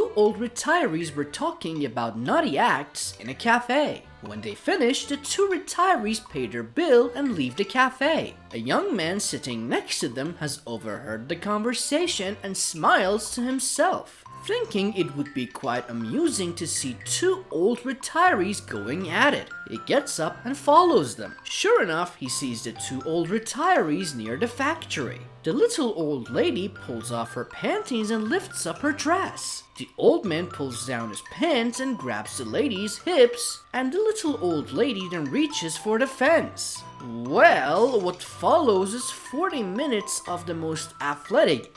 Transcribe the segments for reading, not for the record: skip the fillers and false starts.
two old retirees were talking about naughty acts in a cafe. When they finished, the two retirees paid their bill and leave the cafe. A young man sitting next to them has overheard the conversation and smiles to himself, thinking it would be quite amusing to see two old retirees going at it. He gets up and follows them. Sure enough, he sees the two old retirees near the factory. The little old lady pulls off her panties and lifts up her dress. The old man pulls down his pants and grabs the lady's hips, and the little old lady then reaches for the fence. Well, what follows is 40 minutes of the most athletic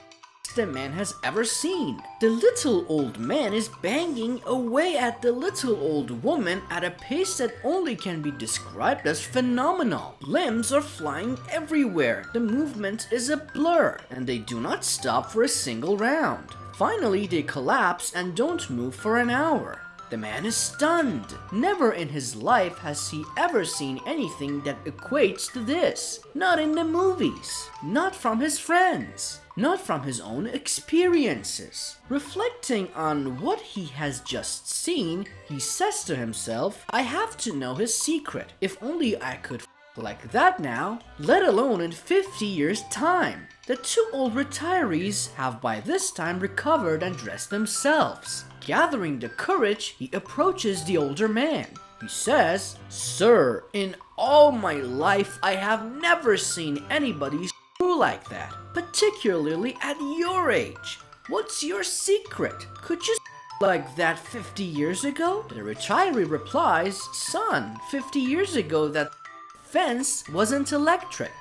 the man has ever seen. The little old man is banging away at the little old woman at a pace that only can be described as phenomenal. Limbs are flying everywhere, the movement is a blur, and they do not stop for a single round. Finally, they collapse and don't move for an hour. The man is stunned. Never in his life has he ever seen anything that equates to this. Not in the movies, not from his friends, not from his own experiences. Reflecting on what he has just seen, he says to himself, I have to know his secret. If only I could like that now, let alone in 50 years' time. The two old retirees have by this time recovered and dressed themselves. Gathering the courage, he approaches the older man. He says, Sir, in all my life I have never seen anybody screw like that, particularly at your age. What's your secret? Could you like that 50 years ago? The retiree replies, Son, 50 years ago that fence wasn't electric.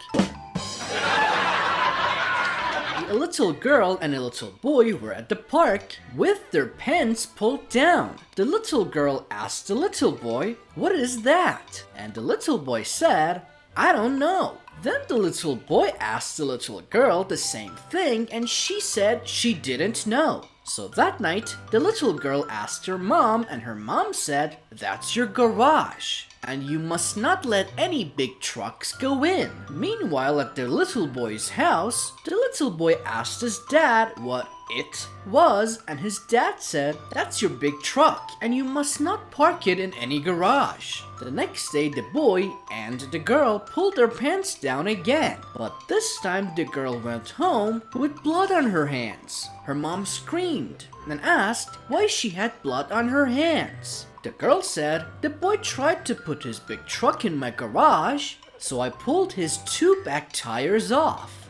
A little girl and a little boy were at the park with their pants pulled down. The little girl asked the little boy, What is that? And the little boy said, I don't know. Then the little boy asked the little girl the same thing and she said she didn't know. So that night, the little girl asked her mom and her mom said, That's your garage, and you must not let any big trucks go in. Meanwhile, at the little boy's house, the little boy asked his dad what it was, and his dad said, That's your big truck, and you must not park it in any garage. The next day, the boy and the girl pulled their pants down again, but this time the girl went home with blood on her hands. Her mom screamed and asked why she had blood on her hands. The girl said, The boy tried to put his big truck in my garage, so I pulled his two back tires off.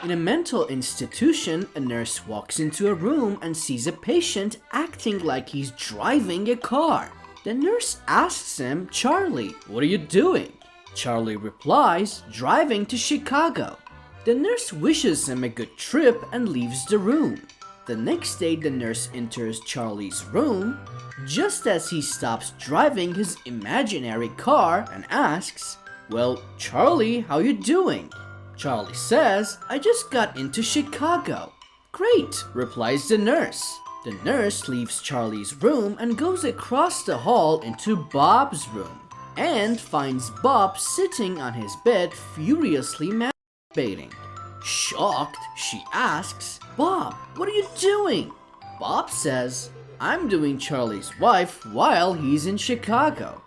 In a mental institution, a nurse walks into a room and sees a patient acting like he's driving a car. The nurse asks him, Charlie, what are you doing? Charlie replies, driving to Chicago. The nurse wishes him a good trip and leaves the room. The next day, the nurse enters Charlie's room just as he stops driving his imaginary car and asks, Well, Charlie, how you doing? Charlie says, I just got into Chicago. Great, replies the nurse. The nurse leaves Charlie's room and goes across the hall into Bob's room and finds Bob sitting on his bed furiously masturbating. Shocked, she asks, Bob, what are you doing? Bob says, I'm doing Charlie's wife while he's in Chicago.